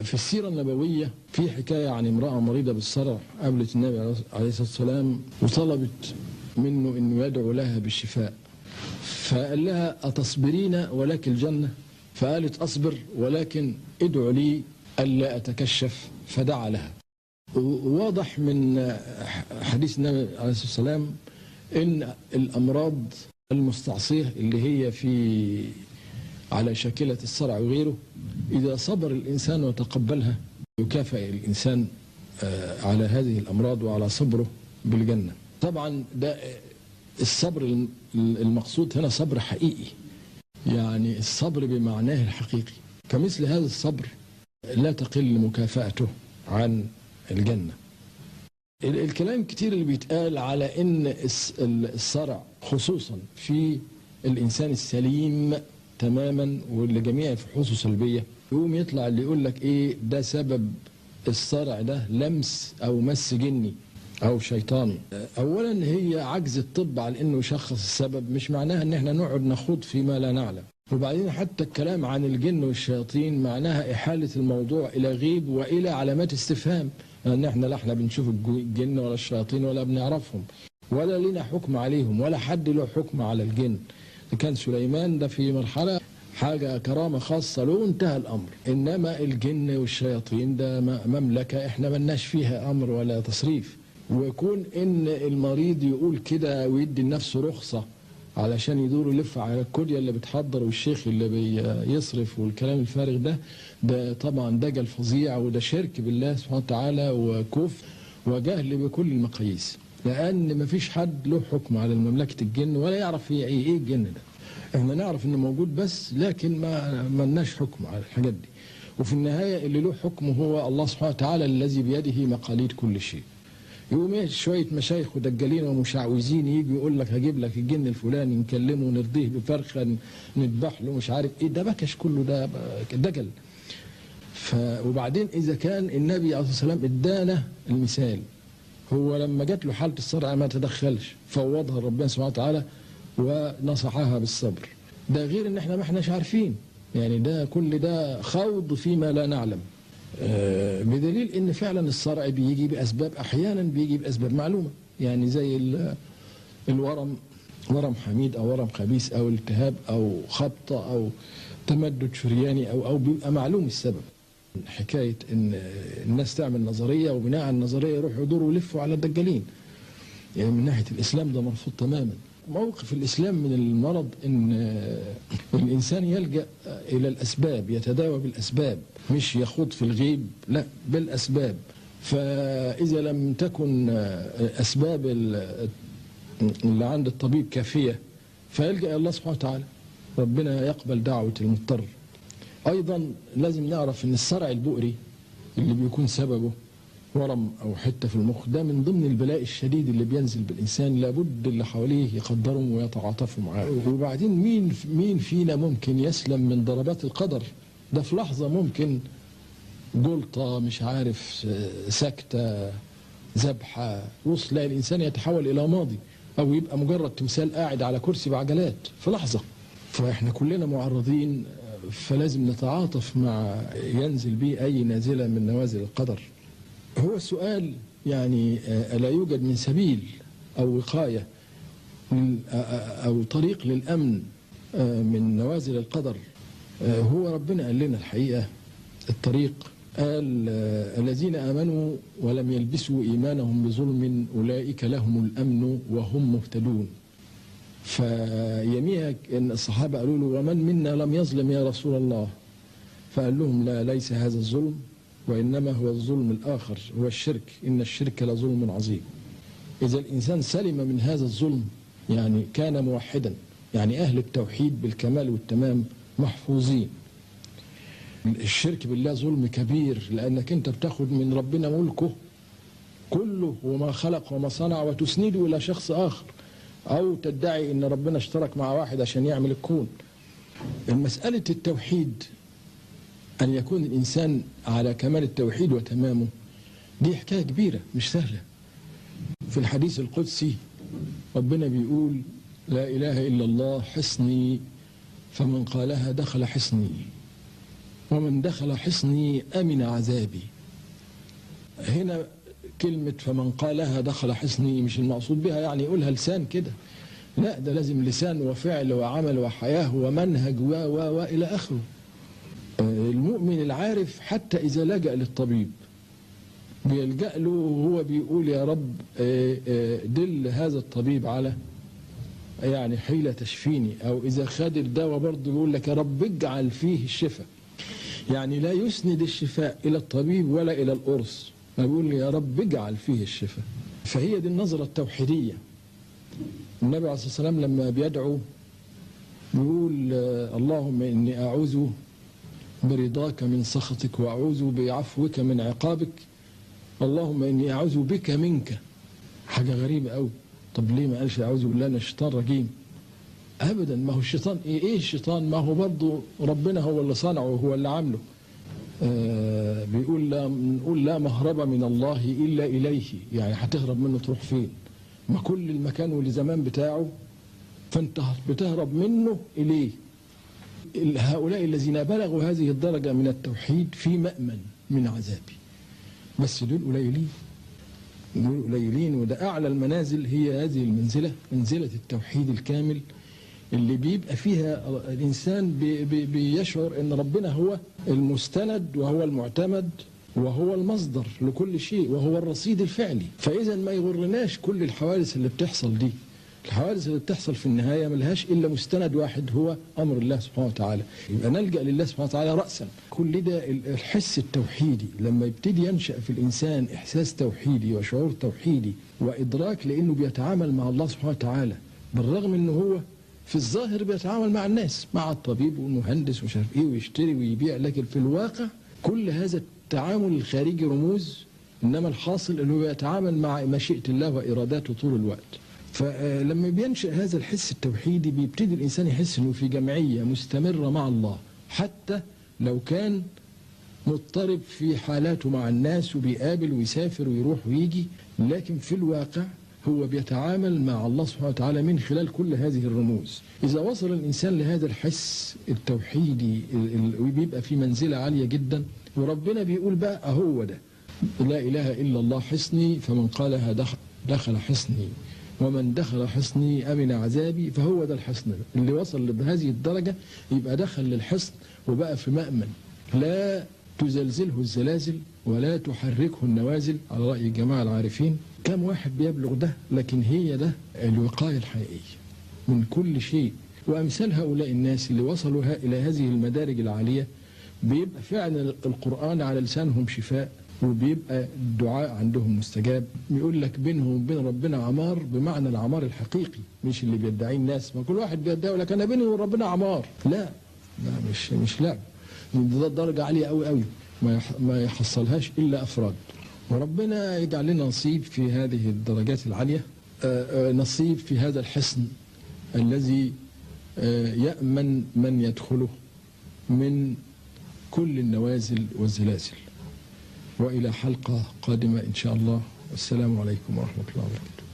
في السيرة النبوية في حكاية عن امرأة مريضة بالصرع قابلت النبي عليه الصلاة والسلام وطلبت منه انه يدعو لها بالشفاء، فقال لها أتصبرين ولك الجنة؟ فقالت أصبر ولكن ادعو لي ألا أتكشف، فدعا لها. واضح من حديث النبي عليه الصلاة والسلام إن الأمراض المستعصية اللي هي على شاكلة الصرع وغيره، إذا صبر الإنسان وتقبلها يكافئ الإنسان على هذه الأمراض وعلى صبره بالجنة. طبعا ده الصبر المقصود هنا صبر حقيقي، يعني الصبر بمعناه الحقيقي. فمثل هذا الصبر لا تقل مكافأته عن الجنة. الكلام كتير اللي بيتقال على ان الصرع خصوصا في الانسان السليم تماما واللي جميع فحوصه سلبيه، يقوم يطلع اللي يقول لك ايه ده سبب الصرع ده لمس او مس جني او شيطاني. اولا هي عجز الطب على انه يشخص السبب، مش معناها ان احنا نقعد نخوض فيما لا نعلم. وبعدين حتى الكلام عن الجن والشياطين معناها احاله الموضوع الى غيب والى علامات استفهام، ان احنا لا احنا بنشوف الجن ولا الشياطين ولا بنعرفهم ولا لنا حكم عليهم ولا حد له حكم على الجن. كان سليمان ده في مرحله حاجه كرامه خاصه له انتهى الامر، انما الجن والشياطين ده مملكه احنا ملناش فيها امر ولا تصريف. ويكون ان المريض يقول كده ويدي لنفسه رخصه علشان يدور يلف على الكوديا اللي بتحضر والشيخ اللي بيصرف والكلام الفارغ ده طبعا دجل فظيع، وده شرك بالله سبحانه وتعالى وكفر وجهل بكل المقاييس، لان مفيش حد له حكم على مملكه الجن ولا يعرف هي ايه الجن ده. احنا نعرف انه موجود بس، لكن ما لناش حكم على الحاجات دي. وفي النهايه اللي له حكم هو الله سبحانه وتعالى الذي بيده مقاليد كل شيء. يقوم شويه مشايخ ودجالين ومشعوذين يجي يقول لك هجيب لك الجن الفلاني نكلمه ونرضيه بفرخه نذبح له مش عارف ايه، ده بكش كله ده دجل. وبعدين اذا كان النبي عليه الصلاه والسلام ادانا المثال، هو لما جات له حاله الصرع ما تدخلش، فوضها ربنا سبحانه وتعالى ونصحها بالصبر. ده غير ان احنا ما احناش عارفين، يعني ده كل ده خوض فيما لا نعلم. بدليل ان فعلا الصرع بيجي باسباب، احيانا بيجي باسباب معلومه، يعني زي الورم، ورم حميد او ورم خبيث او التهاب او خبطه او تمدد شرياني او بيبقى معلوم السبب. حكايه ان الناس تعمل نظريه وبناء على النظريه يروحوا يدوروا يلفوا على الدجالين، يعني من ناحيه الاسلام ده مرفوض تماما. موقف الإسلام من المرض إن الإنسان يلجأ إلى الأسباب، يتداوى بالأسباب، مش يخوض في الغيب، لا بالأسباب. فإذا لم تكن أسباب اللي عند الطبيب كافية فيلجأ إلى الله سبحانه وتعالى، ربنا يقبل دعوة المضطر. أيضا لازم نعرف إن الصرع البؤري اللي بيكون سببه ورم أو حتة في المخ ده من ضمن البلاء الشديد اللي بينزل بالإنسان، لابد اللي حواليه يقدرهم ويتعاطفوا معاه. وبعدين مين فينا ممكن يسلم من ضربات القدر؟ ده في لحظة ممكن جلطة مش عارف سكتة ذبحة وصل الإنسان يتحول إلى ماضي أو يبقى مجرد تمثال قاعد على كرسي بعجلات في لحظة. فإحنا كلنا معرضين، فلازم نتعاطف مع ينزل به أي نازلة من نوازل القدر. هو السؤال يعني ألا يوجد من سبيل أو وقاية أو طريق للأمن من نوازل القدر؟ هو ربنا قال لنا الحقيقة الطريق، قال الذين آمنوا ولم يلبسوا إيمانهم بظلم أولئك لهم الأمن وهم مهتدون. فيميها إن الصحابة قالوا له ومن منا لم يظلم يا رسول الله؟ فقال لهم لا، ليس هذا الظلم، وإنما هو الظلم الآخر، هو الشرك، إن الشرك لظلم عظيم. إذا الإنسان سلم من هذا الظلم يعني كان موحدا، يعني أهل التوحيد بالكمال والتمام محفوظين. الشرك بالله ظلم كبير، لأنك أنت بتاخد من ربنا ملكه كله وما خلق وما صنع وتسنده إلى شخص آخر، أو تدعي إن ربنا اشترك مع واحد عشان يعمل الكون. المسألة التوحيد، أن يكون الإنسان على كمال التوحيد وتمامه، دي حكاية كبيرة مش سهلة. في الحديث القدسي ربنا بيقول لا إله إلا الله حصني فمن قالها دخل حصني. ومن دخل حصني أمن عذابي. هنا كلمة فمن قالها دخل حصني مش المقصود بها يعني يقولها لسان كده، لا، ده لازم لسان وفعل وعمل وحياة ومنهج وإلى آخره. المؤمن العارف حتى إذا لجأ للطبيب بيلجأ له وهو بيقول يا رب دل هذا الطبيب على يعني حيلة تشفيني، أو إذا خد الدواء برضه يقول لك يا رب اجعل فيه الشفاء، يعني لا يسند الشفاء إلى الطبيب ولا إلى القرص، ما بيقول لي يا رب اجعل فيه الشفاء. فهي دي النظرة التوحيدية. النبي عليه الصلاة والسلام لما بيدعو بيقول اللهم إني أعوذ برضاك من سخطك وأعوذ بعفوك من عقابك، اللهم إني أعوذ بك منك. حاجة غريبة أوي، طب ليه ما قالش أعوذ بالله من الشيطان الرجيم؟ أبدا، ما هو الشيطان إيه الشيطان؟ ما هو برضه ربنا هو اللي صنعه وهو اللي عامله. بيقول نقول لا مهرب من الله إلا إليه، يعني هتهرب منه تروح فين؟ ما كل المكان والزمان بتاعه فانت بتهرب منه إليه. هؤلاء الذين بلغوا هذه الدرجة من التوحيد في مأمن من عذابي، بس دول قليلين، دول قليلين. وده أعلى المنازل هي هذه المنزلة، منزلة التوحيد الكامل اللي بيبقى فيها الإنسان بيشعر أن ربنا هو المستند وهو المعتمد وهو المصدر لكل شيء وهو الرصيد الفعلي. فإذا ما يغرناش كل الحوادث اللي بتحصل دي. الحوادث اللي بتحصل في النهاية ملهاش إلا مستند واحد هو أمر الله سبحانه وتعالى، يبقى نلجأ لله سبحانه وتعالى رأسا. كل ده الحس التوحيدي لما يبتدي ينشأ في الإنسان إحساس توحيدي وشعور توحيدي وإدراك لأنه بيتعامل مع الله سبحانه وتعالى، بالرغم أنه هو في الظاهر بيتعامل مع الناس، مع الطبيب والمهندس ومش عارف ايه ويشتري ويبيع، لكن في الواقع كل هذا التعامل الخارجي رموز، انما الحاصل انه بيتعامل مع مشيئة الله واراداته طول الوقت. فلما بينشأ هذا الحس التوحيدي بيبتدي الانسان يحس انه في جمعية مستمرة مع الله، حتى لو كان مضطرب في حالاته مع الناس وبيقابل ويسافر ويروح ويجي، لكن في الواقع هو بيتعامل مع الله سبحانه وتعالى من خلال كل هذه الرموز. إذا وصل الإنسان لهذا الحس التوحيدي بيبقى في منزلة عالية جدا، وربنا بيقول بقى أهو ده لا إله إلا الله حصني فمن قالها دخل حصني ومن دخل حصني أمن عذابي. فهو ده الحصن اللي وصل بهذه الدرجة، يبقى دخل للحصن وبقى في مأمن لا تزلزله الزلازل ولا تحركه النوازل على رأي الجماعة العارفين. كم واحد بيبلغ ده؟ لكن هي ده الوقاية الحقيقية من كل شيء. وأمثال هؤلاء الناس اللي وصلوا إلى هذه المدارج العالية بيبقى فعلا القرآن على لسانهم شفاء، وبيبقى الدعاء عندهم مستجاب. بيقول لك بينهم وبين ربنا عمار، بمعنى العمار الحقيقي، مش اللي بيدعيه الناس. ما كل واحد بيدعي يقول لك أنا بيني وبين ربنا عمار، لا مش لعب، ده درجة عالية قوي قوي ما يحصلهاش إلا أفراد. وربنا يجعل لنا نصيب في هذه الدرجات العالية، نصيب في هذا الحصن الذي يأمن من يدخله من كل النوازل والزلازل. وإلى حلقة قادمة إن شاء الله، والسلام عليكم ورحمة الله وبركاته.